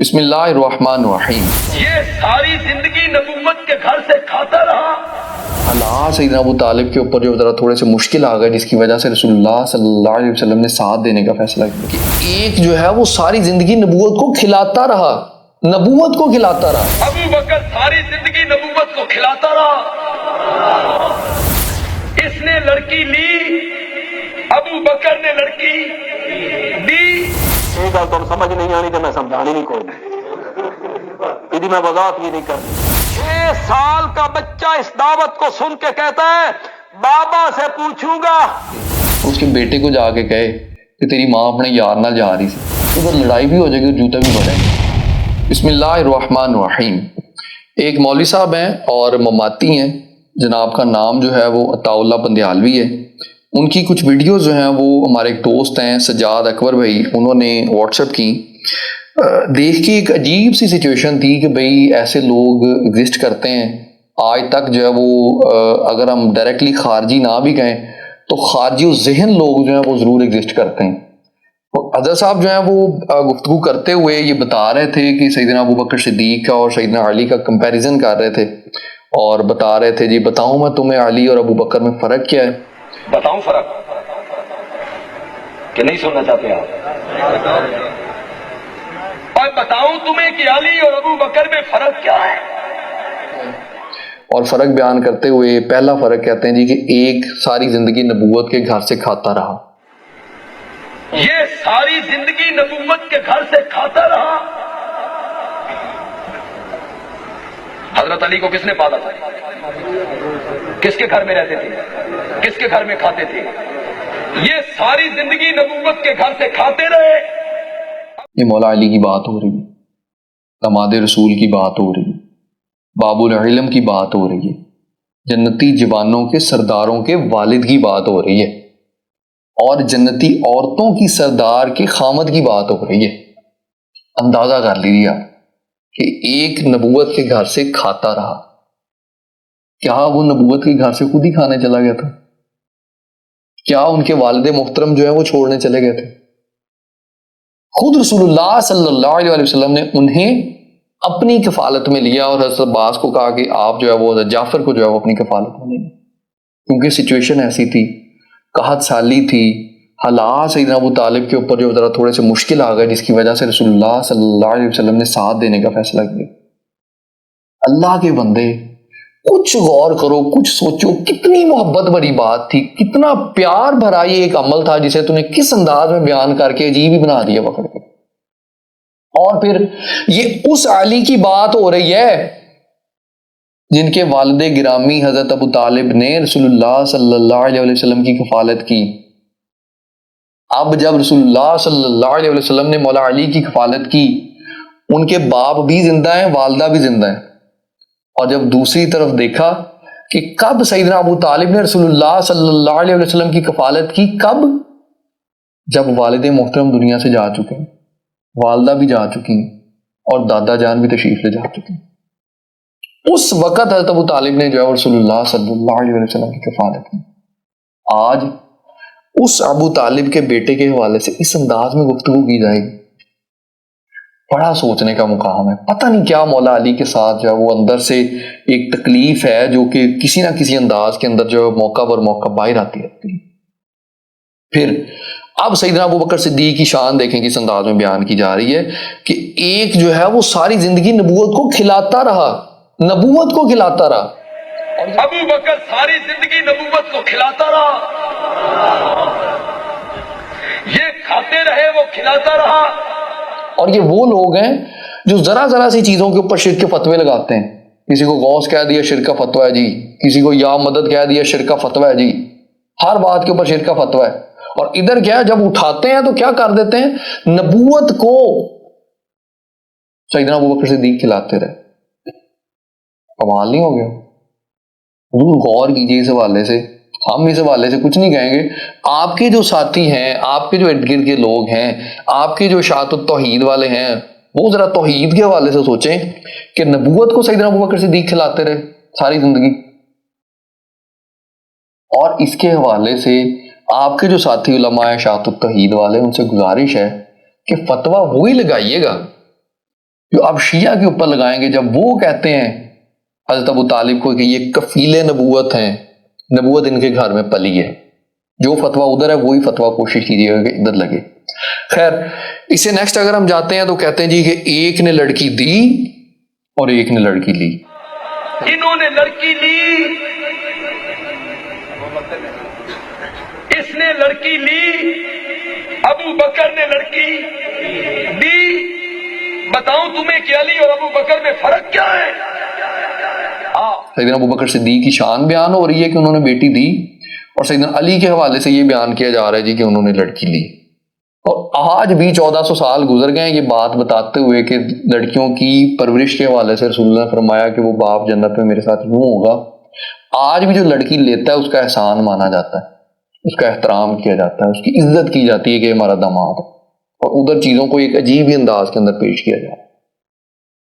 بسم اللہ الرحمن الرحیم۔ یہ ساری زندگی نبوت کے گھر سے کھاتا رہا۔ حالات سیدنا ابو طالب کے اوپر جو ذرا تھوڑے سے مشکل آ گئے، جس کی وجہ سے رسول اللہ صلی اللہ علیہ وسلم نے ساتھ دینے کا فیصلہ کیا کہ ایک جو ہے وہ ساری زندگی نبوت کو کھلاتا رہا، نبوت کو کھلاتا رہا۔ ابو بکر ساری زندگی نبوت کو کھلاتا رہا۔ اس نے لڑکی لی، ابو بکر نے لڑکی دی۔ یہ گل تم سمجھ نہیں آنی تو میں سمجھانی نہیں کوئی یہ میں وضاحت بھی نہیں کرنی۔ 6 سال کا بچہ اس دعوت کو سن کے کہتا ہے بابا سے پوچھوں گا۔ اس کے بیٹے کو جا کے کہے کہ تیری ماں اپنے یار نہ جا رہی تھی، ادھر لڑائی بھی ہو جائے گی اور جوتے بھی بڑھیں گے۔ بسم اللہ الرحمن الرحیم۔ ایک مولوی صاحب ہیں اور مماتی ہیں، جناب کا نام جو ہے وہ عطا اللہ بندیالوی ہے۔ ان کی کچھ ویڈیوز جو ہیں وہ ہمارے ایک دوست ہیں سجاد اکبر بھائی، انہوں نے واٹس ایپ کی۔ دیکھ کے ایک عجیب سی سچویشن تھی کہ بھئی ایسے لوگ ایگزسٹ کرتے ہیں۔ آج تک جو ہے وہ اگر ہم ڈائریکٹلی خارجی نہ بھی کہیں تو خارجی و ذہن لوگ جو ہیں وہ ضرور ایگزسٹ کرتے ہیں۔ حضرت صاحب جو ہیں وہ گفتگو کرتے ہوئے یہ بتا رہے تھے کہ سیدنا ابو بکر صدیق کا اور سیدنا علی کا کمپیریزن کر رہے تھے، اور بتا رہے تھے جی بتاؤں میں تمہیں علی اور ابو بکر میں فرق کیا ہے؟ بتاؤں فرق کہ نہیں سننا چاہتے آپ؟ اور بتاؤں تمہیں کہ علی اور ابو بکر میں فرق کیا ہے؟ اور فرق بیان کرتے ہوئے پہلا فرق کہتے ہیں جی کہ ایک ساری زندگی نبوت کے گھر سے کھاتا رہا۔ یہ ساری زندگی نبوت کے گھر سے کھاتا رہا۔ حضرت علی کو کس نے پالا تھا؟ کس کے گھر میں رہتے تھے؟ کس کے گھر میں کھاتے تھے؟ یہ ساری زندگی نبوت کے گھر سے کھاتے رہے۔ یہ مولا علی کی بات ہو رہی ہے، داماد رسول کی بات ہو رہی ہے، باب العلم کی بات ہو رہی ہے، جنتی جوانوں کے سرداروں کے والد کی بات ہو رہی ہے، اور جنتی عورتوں کی سردار کے خامد کی بات ہو رہی ہے۔ اندازہ کر لیجیے آپ کہ ایک نبوت کے گھر سے کھاتا رہا، کیا وہ نبوت کے گھر سے خود ہی کھانے چلا گیا تھا؟ کیا ان کے والد محترم جو ہے وہ چھوڑنے چلے گئے تھے؟ خود رسول اللہ صلی اللہ علیہ وسلم نے انہیں اپنی کفالت میں لیا، اور حضرت عباس کو کہا کہ آپ جو ہے وہ حضرت جعفر کو جو ہے وہ اپنی کفالت میں لیں، کیونکہ سچویشن ایسی تھی، قحط سالی تھی، حالات سیدنا ابو طالب کے اوپر جو ذرا تھوڑے سے مشکل آ گئے، جس کی وجہ سے رسول اللہ صلی اللہ علیہ وسلم نے ساتھ دینے کا فیصلہ کیا۔ اللہ کے بندے کچھ غور کرو، کچھ سوچو، کتنی محبت بھری بات تھی، کتنا پیار بھرا یہ ایک عمل تھا جسے تو نے کس انداز میں بیان کر کے عجیب ہی بنا دیا پکڑ کے۔ اور پھر یہ اس علی کی بات ہو رہی ہے جن کے والد گرامی حضرت ابو طالب نے رسول اللہ صلی اللہ علیہ وسلم کی کفالت کی۔ اب جب رسول اللہ صلی اللہ علیہ وسلم نے مولا علی کی کفالت کی، ان کے باپ بھی زندہ ہیں، والدہ بھی زندہ ہیں، اور جب دوسری طرف دیکھا کہ کب سیدنا ابو طالب نے رسول اللہ صلی اللہ علیہ وسلم کی کفالت کی، کب؟ جب والد محترم دنیا سے جا چکے ہیں، والدہ بھی جا چکی ہیں، اور دادا جان بھی تشریف لے جا چکے ہیں۔ اس وقت حضرت ابو طالب نے جو ہے رسول اللہ صلی اللہ علیہ وسلم کی کفالت کی۔ آج اس ابو طالب کے بیٹے کے حوالے سے اس انداز میں گفتگو کی جائے گی، بڑا سوچنے کا مقام ہے۔ پتہ نہیں کیا مولا علی کے ساتھ جو ہے وہ اندر سے ایک تکلیف ہے جو کہ کسی نہ کسی انداز کے اندر جو ہے موقع پر موقع باہر آتی رہتی ہے۔ پھر اب سیدنا ابو بکر صدیق کی شان دیکھیں کس انداز میں بیان کی جا رہی ہے کہ ایک جو ہے وہ ساری زندگی نبوت کو کھلاتا رہا، نبوت کو کھلاتا رہا۔ ابو بکر ساری زندگی نبوت کو کھلاتا رہا۔ یہ کھاتے رہے، وہ کھلاتا رہا۔ اور یہ وہ لوگ ہیں جو ذرا ذرا سی چیزوں کے اوپر شرک کے فتوے لگاتے ہیں۔ کسی کو غوث کہہ دیا شرک کا فتویٰ ہے جی، کسی کو یا مدد کہہ دیا شرک کا فتویٰ ہے جی، ہر بات کے اوپر شرک کا فتویٰ ہے۔ اور ادھر کیا ہے، جب اٹھاتے ہیں تو کیا کر دیتے ہیں، نبوت کو سیدنا ابو بکر صدیق کھلاتے رہے۔ کمال نہیں ہو گیا؟ حضور غور کیجیے اس حوالے سے۔ ہم اس حوالے سے کچھ نہیں کہیں گے، آپ کے جو ساتھی ہیں، آپ کے جو ارد گرد کے لوگ ہیں، آپ کے جو اشاعت التوحید والے ہیں، وہ ذرا توحید کے حوالے سے سوچیں کہ نبوت کو سیدنا ابو بکر صدیق کھلاتے رہے ساری زندگی۔ اور اس کے حوالے سے آپ کے جو ساتھی علماء اشاعت التوحید والے، ان سے گزارش ہے کہ فتویٰ وہی لگائیے گا جو آپ شیعہ کے اوپر لگائیں گے جب وہ کہتے ہیں حضرت ابو طالب کو کہ یہ کفیل نبوت ہیں، نبوت ان کے گھر میں پلی ہے، جو فتویٰ ادھر ہے وہی فتویٰ کوشش کیجیے گا کہ ادھر لگے۔ خیر، اس سے نیکسٹ اگر ہم جاتے ہیں تو کہتے ہیں جی کہ ایک نے لڑکی دی اور ایک نے لڑکی لی۔ انہوں نے لڑکی لی، اس نے لڑکی لی، ابو بکر نے لڑکی دی۔ بتاؤں تمہیں کہ علی اور ابو بکر میں فرق کیا ہے؟ سیدنا ابو بکر صدیق کی شان بیان ہو رہی ہے کہ انہوں نے بیٹی دی، اور سیدنا علی کے حوالے سے یہ بیان کیا جا رہا ہے جی کہ انہوں نے لڑکی لی۔ اور آج بھی 1400 سال گزر گئے ہیں یہ بات بتاتے ہوئے کہ لڑکیوں کی پرورش کے حوالے سے رسول اللہ نے فرمایا کہ وہ باپ جنت میں میرے ساتھ یوں ہوگا۔ آج بھی جو لڑکی لیتا ہے اس کا احسان مانا جاتا ہے، اس کا احترام کیا جاتا ہے، اس کی عزت کی جاتی ہے کہ ہمارا داماد ہے، اور ادھر چیزوں کو ایک عجیب ہی انداز کے اندر پیش کیا جاتا ہے۔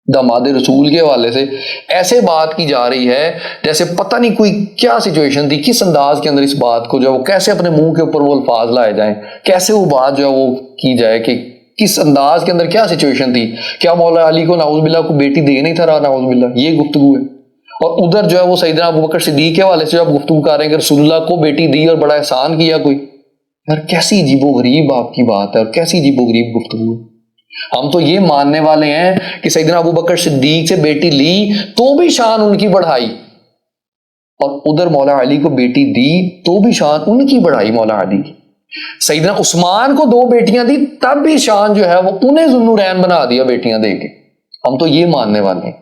داماد رسول کے حوالے سے ایسے بات کی جا رہی ہے جیسے پتہ نہیں کوئی کیا سچویشن تھی، کس انداز کے اندر اس بات کو جو ہے وہ کیسے اپنے منہ کے اوپر وہ الفاظ لائے جائیں، کیسے وہ بات جو ہے وہ کی جائے کہ کس انداز کے اندر کیا سچویشن تھی۔ کیا مولا علی کو نعوذ باللہ کو بیٹی دے نہیں تھا رہا، نعوذ باللہ یہ گفتگو ہے، اور ادھر جو ہے وہ سیدنا ابو بکر صدیق کے حوالے سے جب گفتگو کر رہے ہیں کہ رسول اللہ کو بیٹی دی اور بڑا احسان کیا کوئی۔ یار کیسی عجیب و غریب آپ کی بات ہے اور کیسی عجیب و غریب گفتگو ہے۔ ہم تو یہ ماننے والے ہیں کہ سیدنا ابو بکر صدیق سے بیٹی لی تو بھی شان ان کی بڑھائی، اور ادھر مولا علی کو بیٹی دی تو بھی شان ان کی بڑھائی مولا علی کی۔ سیدنا عثمان کو 2 بیٹیاں دی تب بھی شان جو ہے وہ انہیں ذوالنورین بنا دیا بیٹیاں دے کے۔ ہم تو یہ ماننے والے ہیں،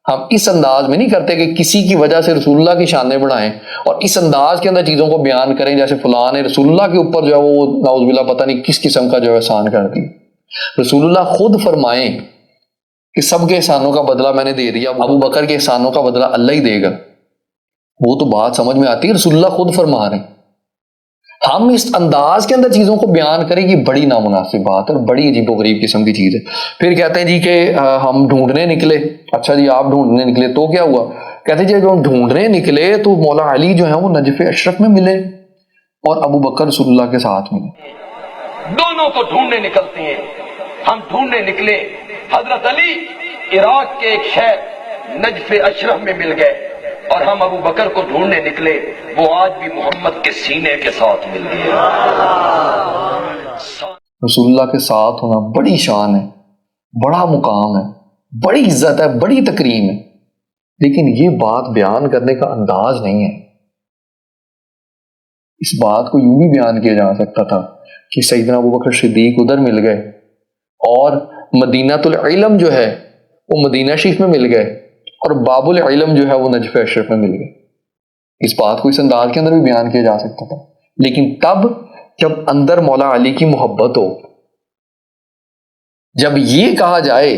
ہم اس انداز میں نہیں کرتے کہ کسی کی وجہ سے رسول اللہ کی شانیں بڑھائیں اور اس انداز کے اندر چیزوں کو بیان کریں جیسے فلاں نے رسول اللہ کے اوپر جو ہے وہ نعوذ باللہ پتہ نہیں کس قسم کا جو ہے احسان کر دی۔ رسول اللہ خود فرمائیں کہ سب کے احسانوں کا بدلہ میں نے دے دیا، ابو بکر کے احسانوں کا بدلہ اللہ ہی دے گا، وہ تو بات سمجھ میں آتی ہے، رسول اللہ خود فرما رہے ہیں۔ ہم اس انداز کے اندر چیزوں کو بیان کریں یہ بڑی نامناسب بات ہے اور بڑی عجیب و غریب قسم کی چیز ہے۔ پھر کہتے ہیں جی کہ ہم ڈھونڈنے نکلے۔ اچھا جی آپ ڈھونڈنے نکلے تو کیا ہوا؟ کہتے ہیں جی جب ہم ڈھونڈنے نکلے تو مولا علی جو ہے وہ نجف اشرف میں ملے اور ابو بکر رسول اللہ کے ساتھ ملے۔ دونوں کو ڈھونڈنے نکلتے ہیں۔ ہم ڈھونڈنے نکلے، حضرت علی عراق کے ایک شہر نجف اشرف میں مل گئے، اور ہم ابو بکر کو ڈھونڈنے نکلے، وہ آج بھی محمد کے سینے کے ساتھ مل گئے۔ رسول اللہ کے ساتھ ہونا بڑی شان ہے، بڑا مقام ہے، بڑی عزت ہے، بڑی تکریم ہے، لیکن یہ بات بیان کرنے کا انداز نہیں ہے۔ اس بات کو یوں بھی بیان کیا جا سکتا تھا کہ سیدنا ابو بکر صدیق ادھر مل گئے اور مدینہ العلم جو ہے وہ مدینہ شریف میں مل گئے اور باب العلم جو ہے وہ نجف اشرف میں مل گئے۔ اس بات کو اس انداز کے اندر بھی بیان کیا جا سکتا تھا، لیکن تب جب اندر مولا علی کی محبت ہو، جب یہ کہا جائے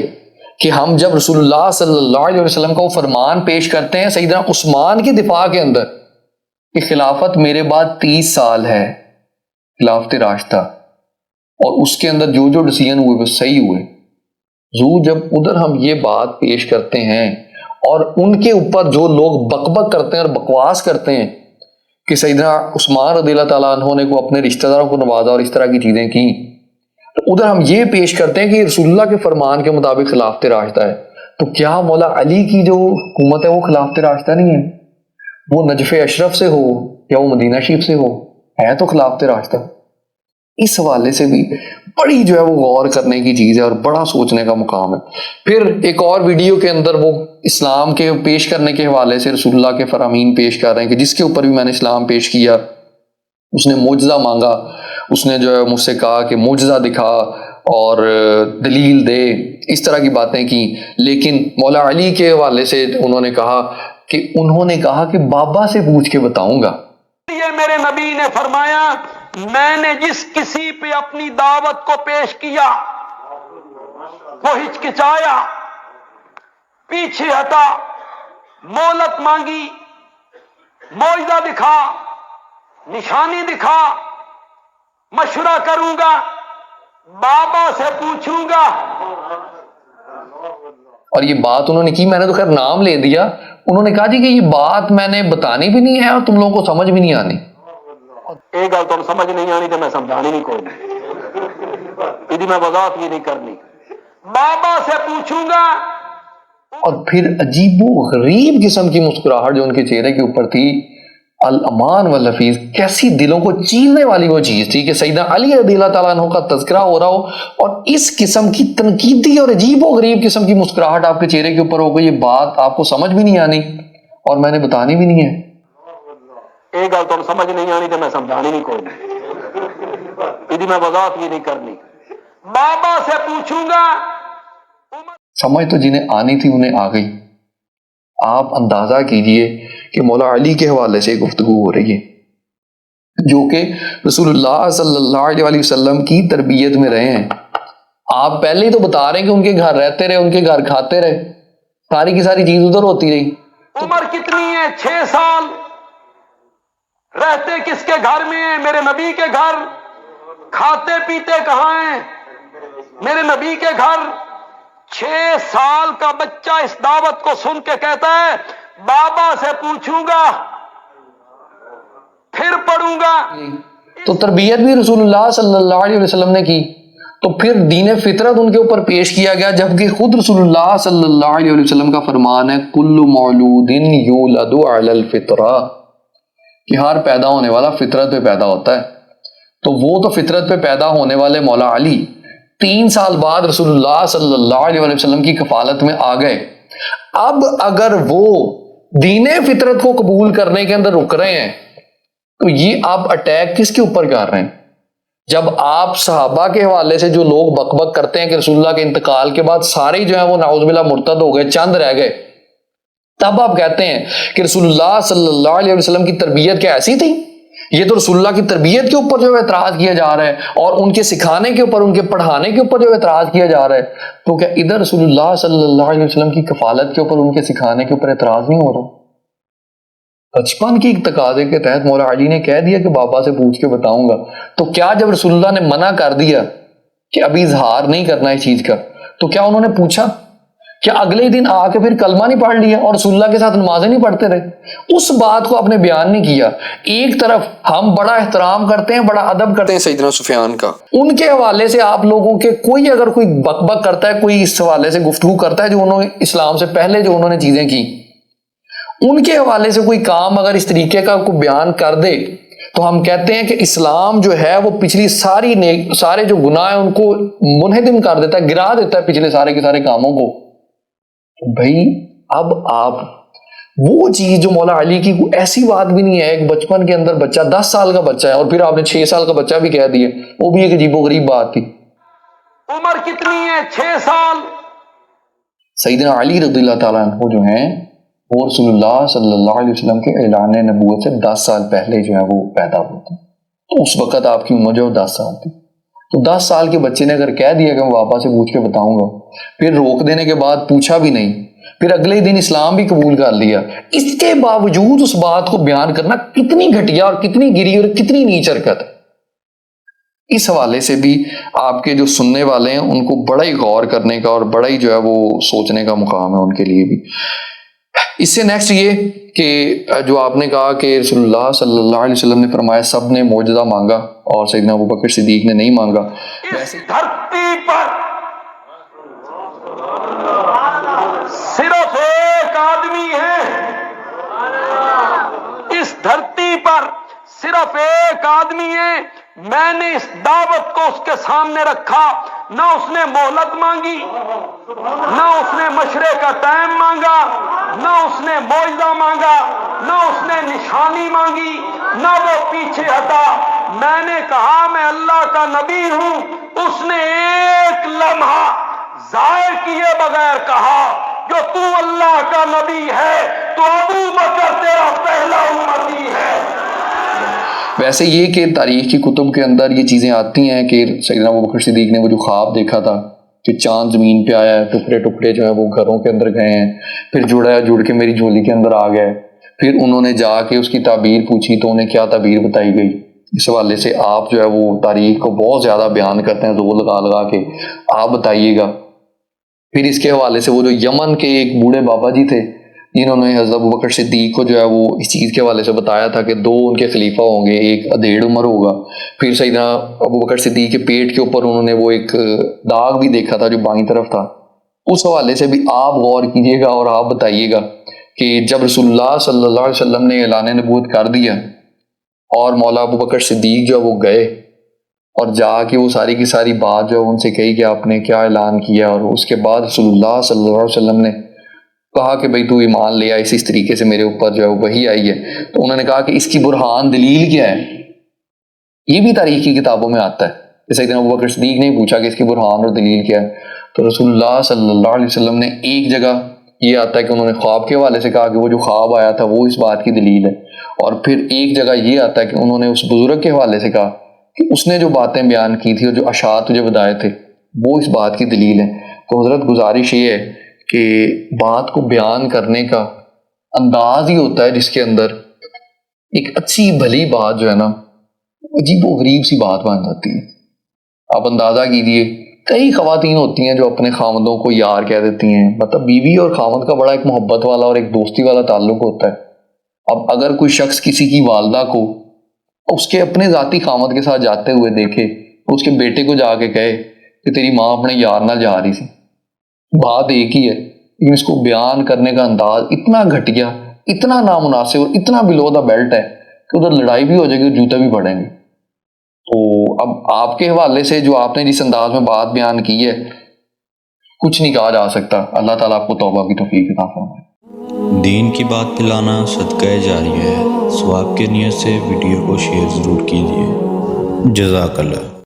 کہ ہم جب رسول اللہ صلی اللہ علیہ وسلم کا وہ فرمان پیش کرتے ہیں سیدنا عثمان کی دفاع کے اندر کہ خلافت میرے بعد 30 سال ہے، خلافت راشدہ، اور اس کے اندر جو جو ڈیسیژن ہوئے وہ صحیح ہوئے، جب ادھر ہم یہ بات پیش کرتے ہیں اور ان کے اوپر جو لوگ بک بک کرتے ہیں اور بکواس کرتے ہیں کہ سیدنا عثمان رضی اللہ تعالیٰ عنہ نے کو اپنے رشتہ داروں کو نوازا اور اس طرح کی چیزیں کی، تو ادھر ہم یہ پیش کرتے ہیں کہ رسول اللہ کے فرمان کے مطابق خلافت راشدہ ہے، تو کیا مولا علی کی جو حکومت ہے وہ خلافت راشدہ نہیں ہے؟ وہ نجف اشرف سے ہو یا وہ مدینہ شریف سے ہے تو خلافت راشدہ۔ اس حوالے سے بھی بڑی جو ہے وہ غور کرنے کی چیز ہے اور بڑا سوچنے کا مقام ہے۔ پھر ایک اور ویڈیو کے اندر وہ اسلام کے پیش کرنے کے حوالے سے رسول اللہ کے فرامین پیش کر رہے ہیں کہ جس کے اوپر بھی میں نے اسلام پیش کیا، اس نے معجزہ مانگا، اس نے جو ہے مجھ سے کہا کہ معجزہ دکھا اور دلیل دے، اس طرح کی باتیں کی، لیکن مولا علی کے حوالے سے انہوں نے کہا کہ بابا سے پوچھ کے بتاؤں گا۔ یہ میرے نبی نے فرمایا میں نے جس کسی پہ اپنی دعوت کو پیش کیا وہ ہچکچایا، پیچھے ہٹا، مہلت مانگی، معجزہ دکھا، نشانی دکھا، مشورہ کروں گا، بابا سے پوچھوں گا۔ اور یہ بات انہوں نے کی، میں نے تو خیر نام لے دیا، انہوں نے کہا جی کہ یہ بات میں نے بتانی بھی نہیں ہے اور تم لوگوں کو سمجھ بھی نہیں آنی۔ ایک گل تم سمجھ نہیں آنی تو میں سمجھانی نہیں کوئی نہیں، میں وضاحت بھی نہیں کرنی۔ بابا سے پوچھوں گا. اور پھر عجیب و غریب قسم کی مسکراہٹ جو ان کے چہرے کے اوپر تھی، الامان والحفیظ، کیسی دلوں کو چیرنے والی وہ چیز تھی کہ سیدنا علی رضی اللہ تعالیٰ عنہ کا تذکرہ ہو رہا ہو اور اس قسم کی تنقیدی اور عجیب و غریب قسم کی مسکراہٹ آپ کے چہرے کے اوپر ہو گئی. یہ بات آپ کو سمجھ بھی نہیں آنی اور میں نے بتانی بھی نہیں ہے. یہ گل تم سمجھ نہیں آنی تو میں سمجھانی نہیں کوئی نہیں، میں وضاحت بھی نہیں کرنی. بابا سے پوچھوں گا. سمجھ تو جنہیں آنی تھی انہیں آ گئی. آپ اندازہ کیجئے کہ مولا علی کے حوالے سے گفتگو ہو رہی ہے جو کہ رسول اللہ صلی اللہ علیہ وسلم کی تربیت میں رہے ہیں. آپ پہلے ہی تو بتا رہے ہیں کہ ان کے گھر رہتے رہے، ان کے گھر کھاتے رہے، ساری کی ساری چیز ادھر ہوتی رہی. عمر کتنی ہے؟ 6 سال. رہتے کس کے گھر میں ہیں؟ میرے نبی کے گھر. کھاتے پیتے کہاں ہیں؟ میرے نبی کے گھر. 6 سال کا بچہ اس دعوت کو سن کے کہتا ہے بابا سے پوچھوں گا پھر پڑھوں گا. تو تربیت بھی رسول اللہ صلی اللہ علیہ وسلم نے کی، تو پھر دین فطرت ان کے اوپر پیش کیا گیا، جبکہ خود رسول اللہ صلی اللہ علیہ وسلم کا فرمان ہے کل مولود یولد علی الفطرہ، کہ ہر پیدا ہونے والا فطرت پہ پیدا ہوتا ہے. تو وہ تو فطرت پہ پیدا ہونے والے مولا علی 3 سال بعد رسول اللہ صلی اللہ علیہ وسلم کی کفالت میں آ گئے. اب اگر وہ دین فطرت کو قبول کرنے کے اندر رک رہے ہیں تو یہ آپ اٹیک کس کے اوپر کر رہے ہیں؟ جب آپ صحابہ کے حوالے سے جو لوگ بک بک کرتے ہیں کہ رسول اللہ کے انتقال کے بعد سارے جو ہیں وہ نعوذ باللہ مرتد ہو گئے، چند رہ گئے، تب آپ کہتے ہیں کہ رسول اللہ صلی اللہ علیہ وسلم کی تربیت کیا ایسی تھی؟ یہ تو رسول اللہ کی تربیت کے اوپر جو اعتراض کیا جا رہا ہے اور ان کے سکھانے کے اوپر، ان کے پڑھانے کے اوپر جو اعتراض کیا جا رہا ہے، تو کیا ادھر رسول اللہ صلی اللہ علیہ وسلم کی کفالت کے اوپر، ان کے سکھانے کے اوپر اعتراض نہیں ہو رہا؟ بچپن کی تقاضے کے تحت مولا علی نے کہہ دیا کہ بابا سے پوچھ کے بتاؤں گا. تو کیا جب رسول اللہ نے منع کر دیا کہ ابھی اظہار نہیں کرنا اس چیز کا، تو کیا انہوں نے پوچھا؟ کیا اگلے دن آ کے پھر کلمہ نہیں پڑھ لیا اور رسول اللہ کے ساتھ نمازیں نہیں پڑھتے رہے؟ اس بات کو آپ نے بیان نہیں کیا. ایک طرف ہم بڑا احترام کرتے ہیں، بڑا ادب کرتے ہیں سیدنا سفیان کا، ان کے حوالے سے آپ لوگوں کے کوئی اگر کوئی بک بک کرتا ہے، کوئی اس حوالے سے گفتگو کرتا ہے جو انہوں نے اسلام سے پہلے جو انہوں نے چیزیں کی، ان کے حوالے سے کوئی کام اگر اس طریقے کا کوئی بیان کر دے تو ہم کہتے ہیں کہ اسلام جو ہے وہ پچھلی سارے جو گناہ ہیں ان کو منہدم کر دیتا ہے، گرا دیتا ہے پچھلے سارے کے سارے کاموں کو. بھائی اب آپ وہ چیز جو مولا علی کی کوئی ایسی بات بھی نہیں ہے، ایک بچپن کے اندر بچہ 10 سال کا بچہ ہے اور پھر آپ نے 6 سال کا بچہ بھی کہہ دیا، وہ بھی ایک عجیب و غریب بات تھی. عمر کتنی ہے؟ 6 سال. سیدنا علی رضی اللہ تعالیٰ عنہ جو ہیں وہ رسول اللہ صلی اللہ علیہ وسلم کے اعلان نبوت سے 10 سال پہلے جو ہے وہ پیدا ہوتے ہیں. تو اس وقت آپ کی عمر جو 10 سال تھی. تو 10 سال کے بچے نے اگر کہہ دیا کہ میں پاپا سے پوچھ کے بتاؤں گا، پھر روک دینے کے بعد پوچھا بھی نہیں، پھر اگلے دن اسلام بھی قبول کر لیا، اس کے باوجود اس بات کو بیان کرنا کتنی گھٹیا اور کتنی گری اور کتنی نیچ حرکت ہے. اس حوالے سے بھی آپ کے جو سننے والے ہیں ان کو بڑا ہی غور کرنے کا اور بڑا ہی جو ہے وہ سوچنے کا مقام ہے ان کے لیے بھی. اس سے نیکسٹ یہ کہ جو آپ نے کہا کہ رسول اللہ صلی اللہ علیہ وسلم نے فرمایا سب نے معجزہ مانگا اور سیدنا ابوبکر صدیق نے نہیں مانگا. اس دھرتی پر صرف ایک آدمی ہے، اس دھرتی پر صرف ایک آدمی ہے، میں نے اس دعوت کو اس کے سامنے رکھا، نہ اس نے مہلت مانگی، نہ اس نے مشورے کا ٹائم مانگا، نہ اس نے معجزہ مانگا، نہ اس نے نشانی مانگی، نہ وہ پیچھے ہٹا. میں نے کہا میں اللہ کا نبی ہوں، اس نے ایک لمحہ ضائع کیے بغیر کہا جو تو اللہ کا نبی ہے تو ابو بکر تیرا پہلا امتی ہے. ویسے یہ کہ تاریخ کی کتب کے اندر یہ چیزیں آتی ہیں کہ سیدنا ابوبکر صدیق نے وہ جو خواب دیکھا تھا کہ چاند زمین پہ آیا ہے، ٹکڑے ٹکڑے جو ہیں وہ گھروں کے اندر گئے ہیں، پھر جڑ کے میری جھولی کے اندر آ گئے، پھر انہوں نے جا کے اس کی تعبیر پوچھی تو انہیں کیا تعبیر بتائی گئی. اس حوالے سے آپ جو ہے وہ تاریخ کو بہت زیادہ بیان کرتے ہیں زور لگا کے، آپ بتائیے گا. پھر اس کے حوالے سے وہ جو یمن کے ایک بوڑھے بابا جی تھے، جنہوں نے حضرت ابوبکر صدیق کو جو ہے وہ اس چیز کے حوالے سے بتایا تھا کہ 2 ان کے خلیفہ ہوں گے، ایک ادھیڑ عمر ہوگا. پھر سیدنا ابوبکر صدیق کے پیٹ کے اوپر انہوں نے وہ ایک داغ بھی دیکھا تھا جو بائیں طرف تھا. اس حوالے سے بھی آپ غور کیجیے گا اور آپ بتائیے گا کہ جب رسول اللہ صلی اللہ علیہ وسلم نے اعلان نبوت کر دیا اور مولا ابوبکر صدیق جو وہ گئے اور جا کے وہ ساری کی ساری بات جو ان سے کہی کہ آپ نے کیا اعلان کیا، اور اس کے بعد رسول اللہ صلی اللہ علیہ وسلم نے کہا کہ بھئی تو ایمان لے آئے، اس طریقے سے میرے اوپر جو ہے وہی آئی ہے، تو انہوں نے کہا کہ اس کی برہان دلیل کیا ہے. یہ بھی تاریخ کی کتابوں میں آتا ہے. جیسے کہ ابوبکر صدیق نے پوچھا کہ اس کی برہان اور دلیل کیا ہے، تو رسول اللہ صلی اللہ علیہ وسلم نے ایک جگہ یہ آتا ہے کہ انہوں نے خواب کے حوالے سے کہا کہ وہ جو خواب آیا تھا وہ اس بات کی دلیل ہے، اور پھر ایک جگہ یہ آتا ہے کہ انہوں نے اس بزرگ کے حوالے سے کہا کہ اس نے جو باتیں بیان کی تھی اور جو اشعار تجھے بتائے تھے وہ اس بات کی دلیل ہے. تو حضرت گزارش یہ ہے کہ بات کو بیان کرنے کا انداز ہی ہوتا ہے جس کے اندر ایک اچھی بھلی بات جو ہے نا عجیب و غریب سی بات بن جاتی ہے. آپ اندازہ کیجئے کئی خواتین ہوتی ہیں جو اپنے خامدوں کو یار کہہ دیتی ہیں، مطلب بیوی اور خامد کا بڑا ایک محبت والا اور ایک دوستی والا تعلق ہوتا ہے. اب اگر کوئی شخص کسی کی والدہ کو اس کے اپنے ذاتی خامد کے ساتھ جاتے ہوئے دیکھے، اس کے بیٹے کو جا کے کہے کہ تیری ماں اپنے یار نہ جا رہی سی، بات ایک ہی ہے لیکن اس کو بیان کرنے کا انداز اتنا گھٹیا، اتنا نامناسب اور اتنا بلو دا بیلٹ ہے کہ ادھر لڑائی بھی ہو جائے گی اور جوتے بھی پڑیں گے. تو اب آپ کے حوالے سے جو آپ نے جس انداز میں بات بیان کی ہے کچھ نہیں کہا جا سکتا. اللہ تعالیٰ آپ کو توبہ کی توفیق عطا فرمائے. دین کی بات پھیلانا صدقہ جاریہ ہے. ثواب کی نیت سے ویڈیو کو شیئر ضرور کیجیے. جزاک اللہ.